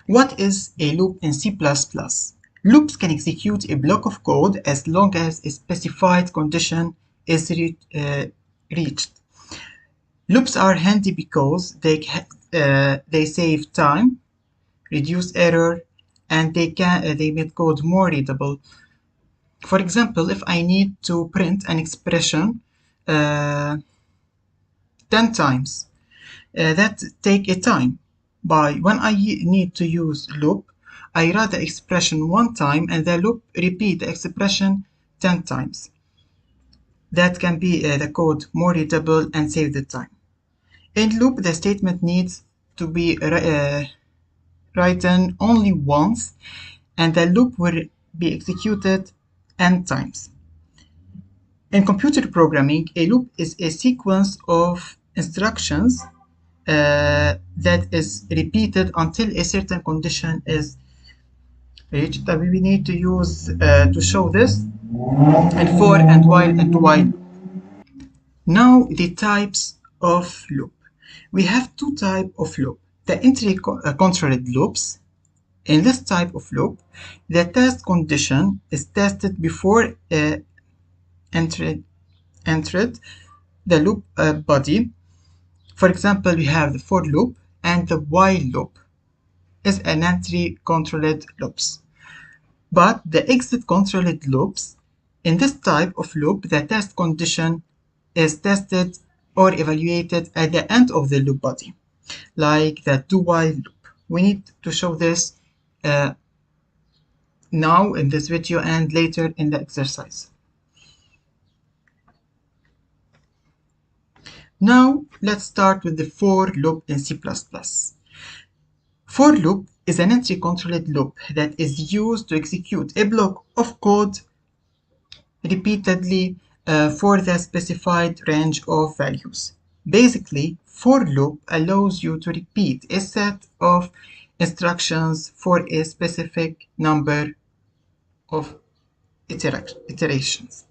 What is a loop in C++? Loops can execute a block of code as long as a specified condition is reached. Loops are handy because they save time, reduce error, and they make code more readable. For example, if I need to print an expression 10 times, that take a time. When I need to use loop, I write the expression one time and the loop repeat the expression 10 times. That can be the code more readable and save the time. In loop, the statement needs to be written only once and the loop will be executed n times. In computer programming, a loop is a sequence of instructions that is repeated until a certain condition is reached. We need to use to show this and for and while. Now the types of loop. We have two types of loop. The entry controlled loops. In this type of loop, the test condition is tested before entered the loop body. For example, we have the for loop and the while loop is an entry controlled loops. But the exit controlled loops, in this type of loop, the test condition is tested or evaluated at the end of the loop body, like the do while loop. We need to show this now in this video and later in the exercise. Now let's start with the for loop in C++. For loop is an entry controlled loop that is used to execute a block of code repeatedly for the specified range of values. Basically, for loop allows you to repeat a set of instructions for a specific number of iterations.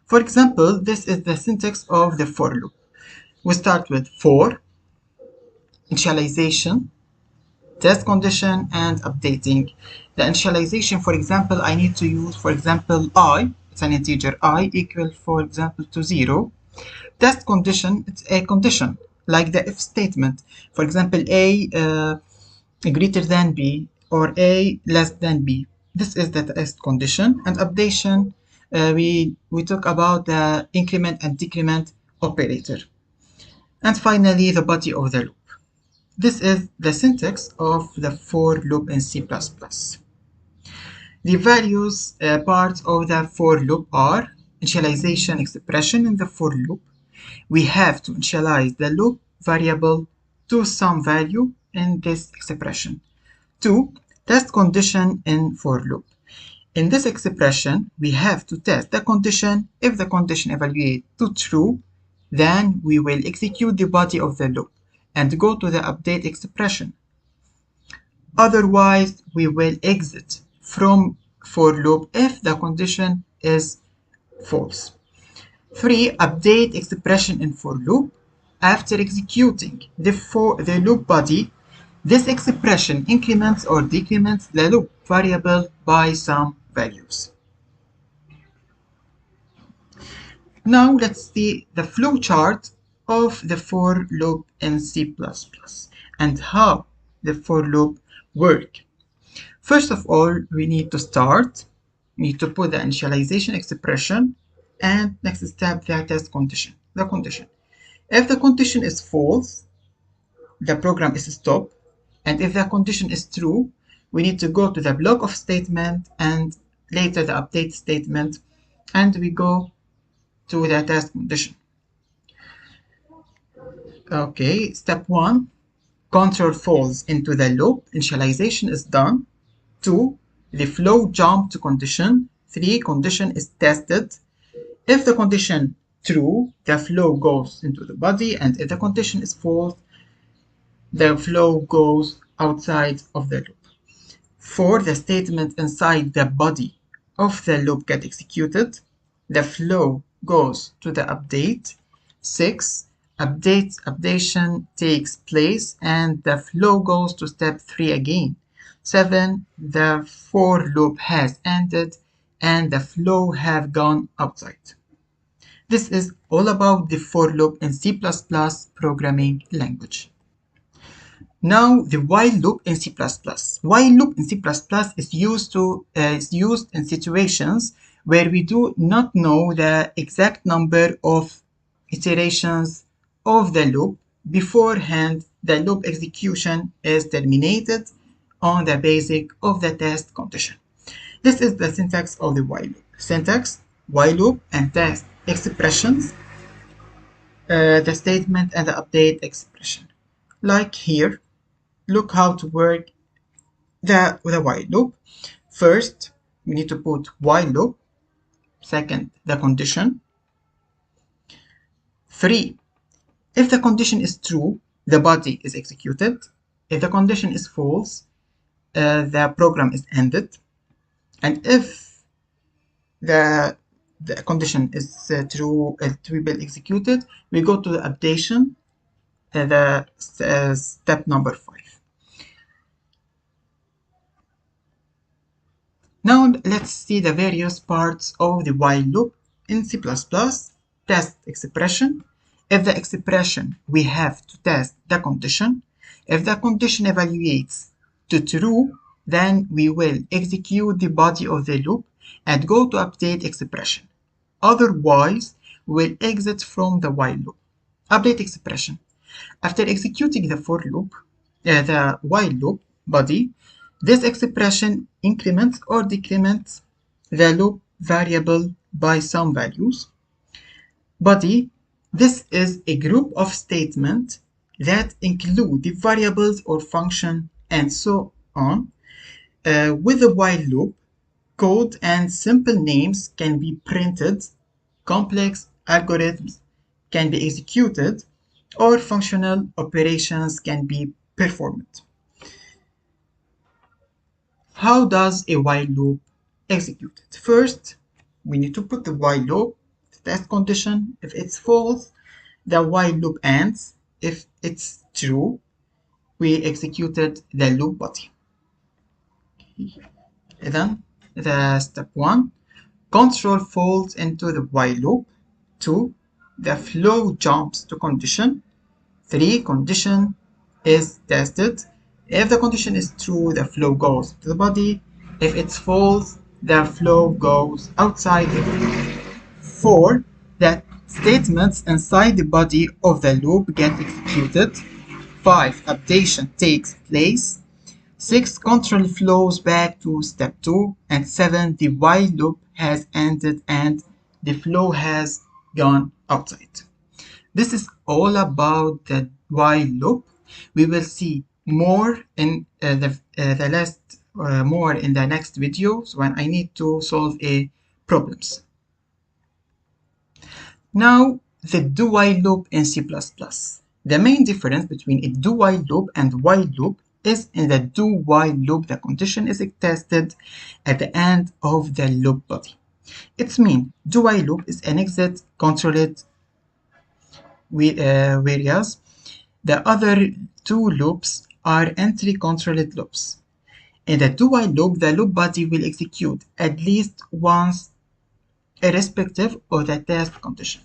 For example, this is the syntax of the for loop. We start with for, initialization, test condition, and updating. The initialization, for example, I need to use, for example, I, it's an integer I equal, for example, to 0. Test condition, it's a condition, like the if statement. For example, A greater than B or A less than B. This is the test condition. And updation, we talk about the increment and decrement operator. And finally, the body of the loop. This is the syntax of the for loop in C++. The various parts of the for loop are initialization expression in the for loop. We have to initialize the loop variable to some value in this expression. 2. Test condition in for loop. In this expression, we have to test the condition. If the condition evaluates to true, then we will execute the body of the loop and go to the update expression. Otherwise, we will exit from for loop if the condition is false. 3. Update expression in for loop. After executing the loop body, this expression increments or decrements the loop variable by some values. Now let's see the flow chart of the for loop in C++ and how the for loop works. First of all, we need to start. We need to put the initialization expression and next step the test condition. The condition. If the condition is false, the program is stopped. And if the condition is true, we need to go to the block of statement and later the update statement, and we go to the test condition. Okay, step 1, control falls into the loop, initialization is done. 2, the flow jump to condition. 3, condition is tested. If the condition true, the flow goes into the body, and if the condition is false, the flow goes outside of the loop. 4, the statement inside the body of the loop get executed. The flow goes to the update. 6, updation takes place and the flow goes to step 3 again. 7. The for loop has ended and the flow have gone outside. This is all about the for loop in C++ programming language. Now the while loop in C++. While loop in C++ is used in situations where we do not know the exact number of iterations of the loop beforehand. The loop execution is terminated on the basis of the test condition. This is the syntax of the while loop. Syntax, while loop, and test expressions, the statement and the update expression. Like here, look how to work the while loop. First, we need to put while loop. Second, the condition. 3. If the condition is true, the body is executed. If the condition is false, the program is ended. And if the condition is true, it will be executed, we go to the updation, step number 5. Now let's see the various parts of the while loop in C++. Test expression. If the expression, we have to test the condition. If the condition evaluates to true, then we will execute the body of the loop and go to update expression. Otherwise, we'll exit from the while loop. Update expression. After executing the for loop, the while loop body, this expression increments or decrements the loop variable by some values. Body, this is a group of statements that include the variables or function and so on. With the while loop, code and simple names can be printed, complex algorithms can be executed, or functional operations can be performed. How does a while loop execute? First, we need to put the while loop, the test condition. If it's false, the while loop ends. If it's true, we executed the loop body. Then, the step 1, control falls into the while loop. 2, the flow jumps to condition. 3, condition is tested. If the condition is true, the flow goes to the body. If it's false, the flow goes outside the loop. 4, the statements inside the body of the loop get executed. 5, updation takes place. 6, control flows back to step 2. And 7, the while loop has ended and the flow has gone outside. This is all about the while loop. We will see more in more in the next videos when I need to solve a problems. Now the do while loop in C++. The main difference between a do while loop and while loop is in the do while loop the condition is tested at the end of the loop body. It means do while loop is an exit controlled, whereas the other two loops are entry controlled loops. In the do while loop, the loop body will execute at least once irrespective of the test condition.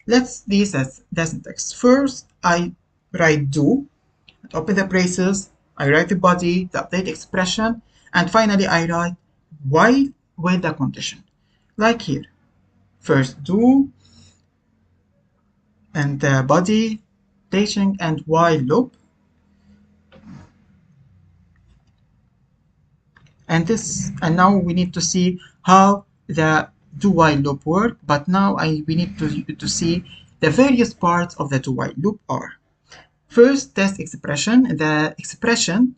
Let's see the syntax. First, I write do, open the braces, I write the body, the update expression, and finally I write while with the condition. Like here. First do, and the body, staging, and while loop. And now we need to see how the do while loop work, but now we need to see the various parts of the do while loop are. First, test expression. The expression,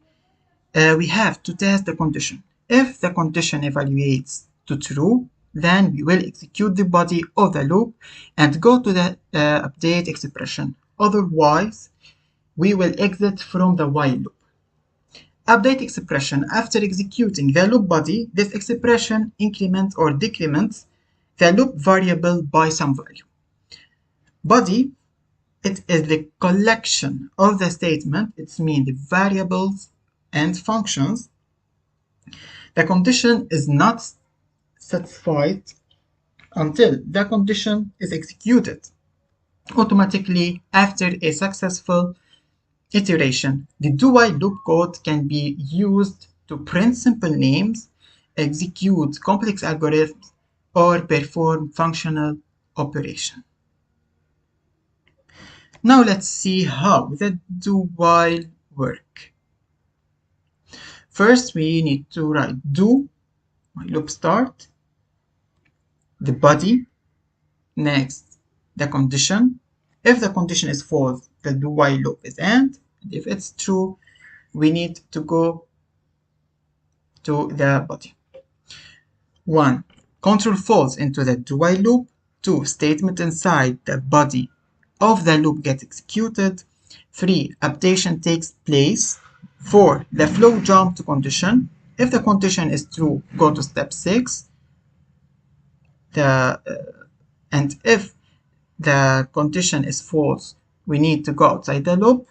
we have to test the condition. If the condition evaluates to true, then we will execute the body of the loop and go to the update expression. Otherwise, we will exit from the while loop. Update expression. After executing the loop body, this expression increments or decrements the loop variable by some value. Body, it is the collection of the statement. It means the variables and functions The condition is not satisfied until the condition is executed automatically after a successful iteration. The do-while loop code can be used to print simple names, execute complex algorithms, or perform functional operation. Now let's see how the do-while work. First, we need to write do loop start, the body, next the condition. If the condition is false, the do while loop is end. And if it's true, we need to go to the body. 1. Control falls into the do while loop. 2. Statement inside the body of the loop gets executed. 3. Updation takes place. 4. The flow jump to condition. If the condition is true, go to step 6. And if the condition is false, we need to go outside the loop.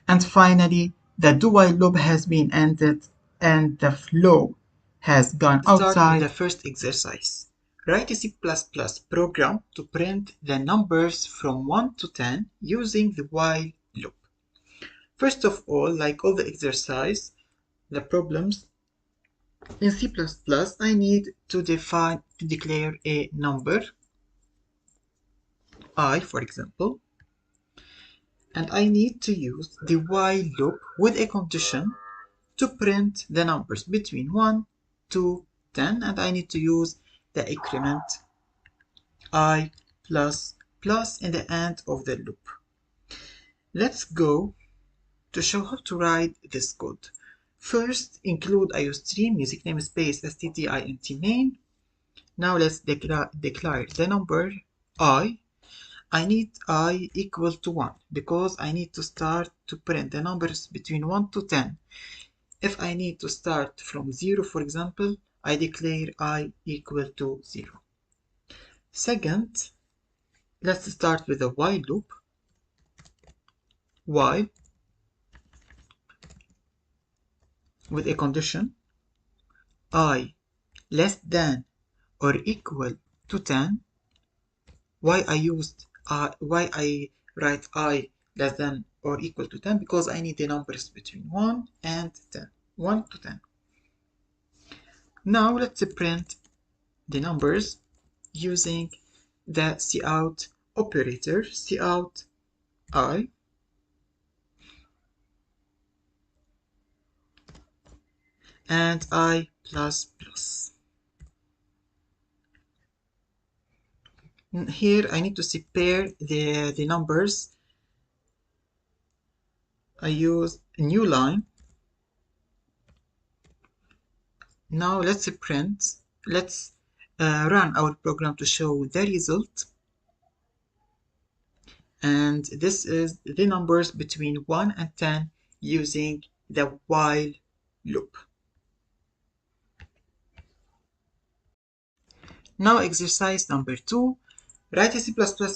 And finally, the do while loop has been ended and the flow has gone outside. Start with the first exercise. Write a C++ program to print the numbers from 1 to 10 using the while loop. First of all, like all the exercise, the problems, in C++, I need to declare a number, I, for example, and I need to use the while loop with a condition to print the numbers between 1 to 10, and I need to use the increment I plus plus in the end of the loop. Let's go to show how to write this code. First, include IOStream music namespace stdint main. Now let's declare the number I. I need I equal to 1 because I need to start to print the numbers between 1 to 10. If I need to start from 0, for example, I declare I equal to 0. Second, let's start with a while loop. While with a condition I less than or equal to 10. Why I write I less than or equal to 10? Because I need the numbers between 1 and 10. 1 to 10. Now let's print the numbers using the cout operator, cout I, and I plus plus. Here I need to separe the numbers. I use a new line. Now let's print. Let's run our program to show the result. And this is the numbers between 1 and 10 using the while loop. Now exercise number 2. Write a C++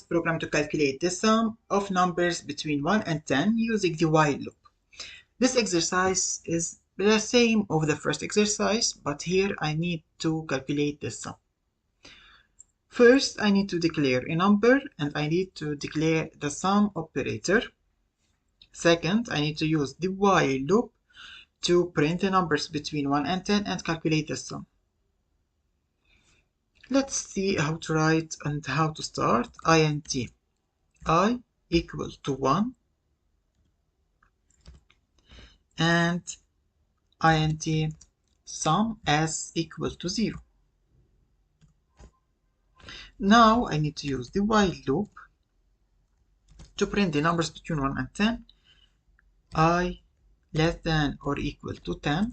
program to calculate the sum of numbers between 1 and 10 using the while loop. This exercise is the same of the first exercise, but here I need to calculate the sum. First, I need to declare a number and I need to declare the sum operator. Second, I need to use the while loop to print the numbers between 1 and 10 and calculate the sum. Let's see how to write and how to start. int I equal to 1 and int sum s equal to 0. Now I need to use the while loop to print the numbers between 1 and 10. I less than or equal to 10.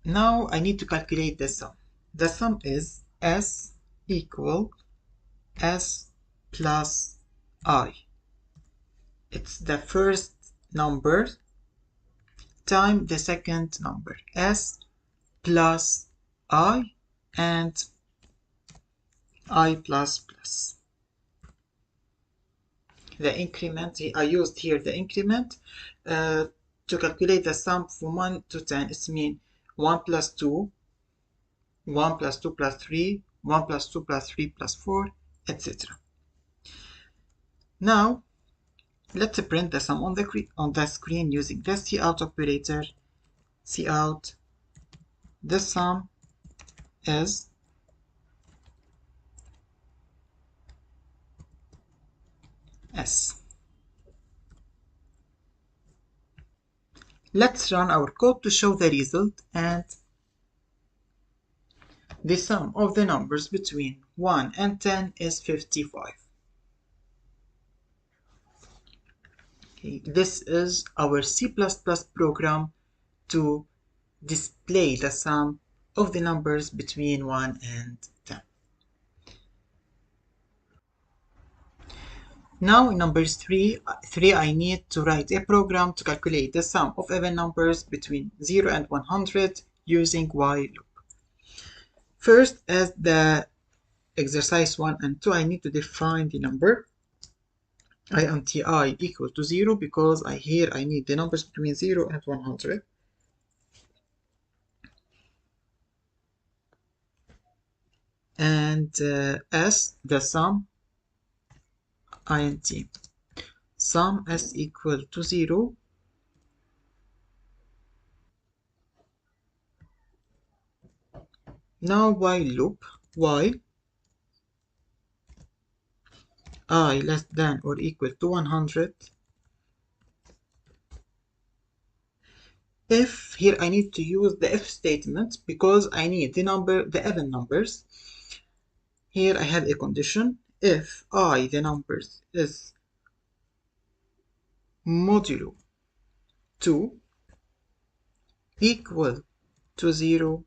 Now I need to calculate the sum. The sum is s equal s plus I. It's the first number times the second number, s plus I and I plus plus. The increment, I used here the increment to calculate the sum from 1 to 10, it means 1 plus 2, 1 plus 2 plus 3, 1 plus 2 plus 3 plus 4, etc. Now, let's print the sum on the screen using the cout operator. Cout, the sum is S. Let's run our code to show the result, and the sum of the numbers between 1 and 10 is 55. Okay, this is our C++ program to display the sum of the numbers between 1 and 10. Now in number 3, I need to write a program to calculate the sum of even numbers between 0 and 100 using while loop. First, as the exercise 1 and 2, I need to define the number int I equal to 0 because here I need the numbers between 0 and 100. And s, the sum int sum s equal to 0. Now while loop, while I less than or equal to 100, if here I need to use the if statement because I need the even numbers. Here I have a condition. If I, the numbers, is modulo 2 equal to 0,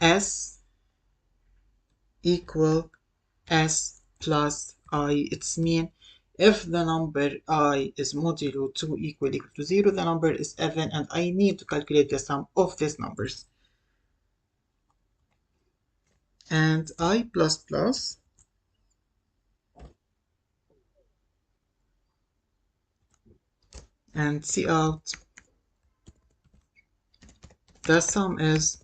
s equal s plus I. It's mean if the number I is modulo 2 equal to 0, the number is even, and I need to calculate the sum of these numbers. And I plus plus and cout, the sum is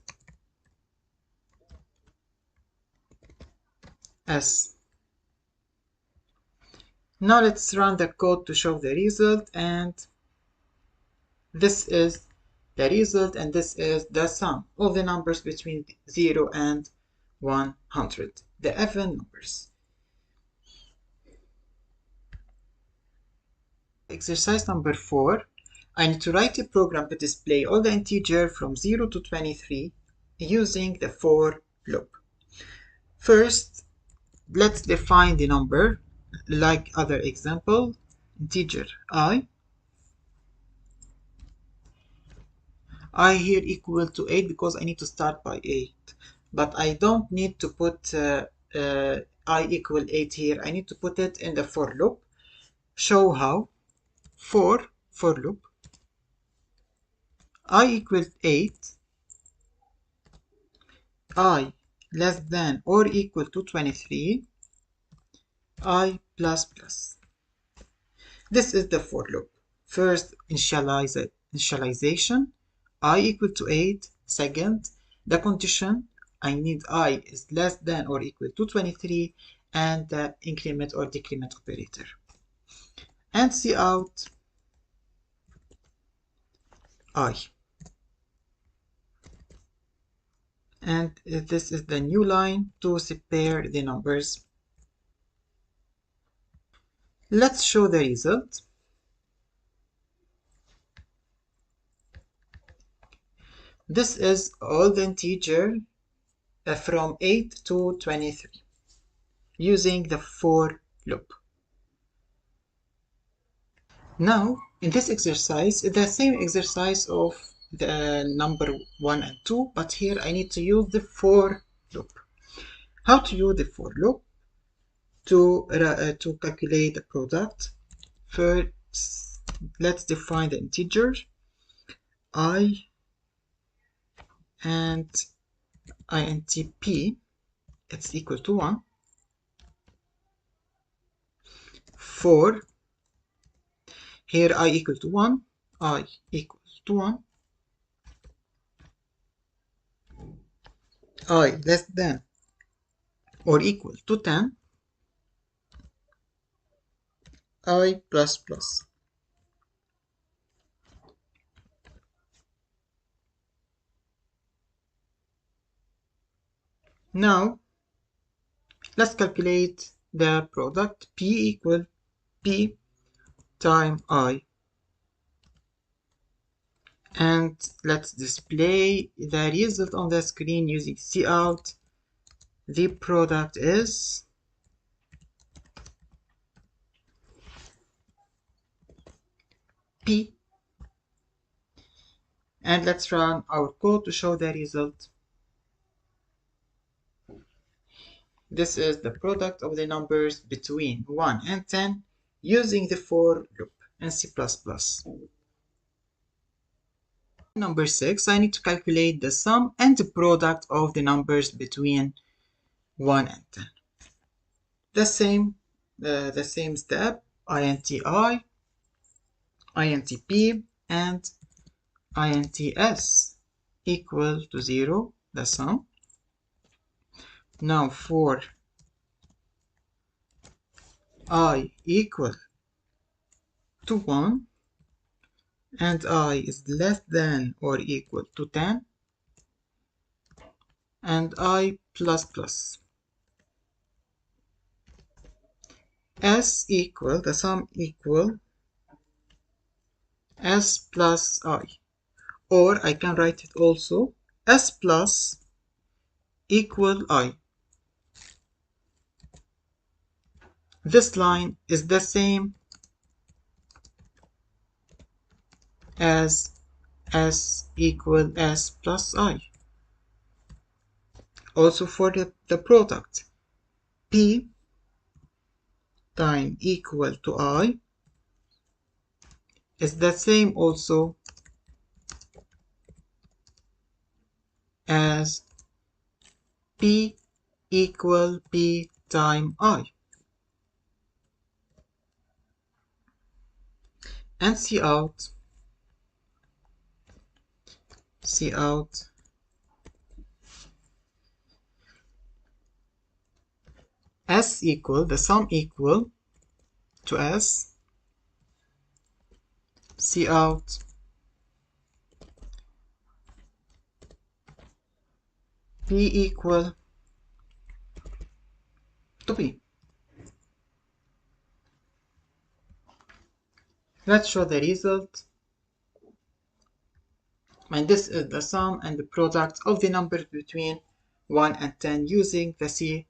S. Now let's run the code to show the result, and this is the result, and this is the sum of the numbers between 0 and 100, the even numbers. Exercise number 4, I need to write a program to display all the integer from 0 to 23 using the for loop. First, let's define the number like other example, integer I here equal to 8 because I need to start by 8, but I don't need to put I equal 8 here. I need to put it in the for loop. Show how. For loop I equals 8, I less than or equal to 23, I plus plus. This is the for loop. First, initialization, I equal to 8. Second, the condition, I need I is less than or equal to 23, and the increment or decrement operator. And cout I. And this is the new line to separate the numbers. Let's show the result. This is all the integer from 8 to 23 using the for loop. Now, in this exercise, it's the same exercise of the number 1 and 2, but here I need to use the for loop. How to use the for loop? To calculate the product, first let's define the integer I and int p, it's equal to 1. For here I equal to 1, I equals to 1, I less than or equal to 10, I plus plus. Now let's calculate the product. P equal P time I, and let's display the result on the screen using cout. The product is P, and let's run our code to show the result. This is the product of the numbers between 1 and 10 using the for loop in C++. Number 6, I need to calculate the sum and the product of the numbers between 1 and 10. The same step, int I, int p, and int s equal to 0, the sum. Now for I equal to 1 and I is less than or equal to 10 and I plus plus. S equal, the sum equal S plus I, or I can write it also S plus equal I. This line is the same as S equal S plus I. Also for the product, P time equal to I is the same also as P equal P time I. And cout S equal, the sum equal to S, cout P equal to P. Let's show the result. And this is the sum and the product of the numbers between 1 and 10 using the C++.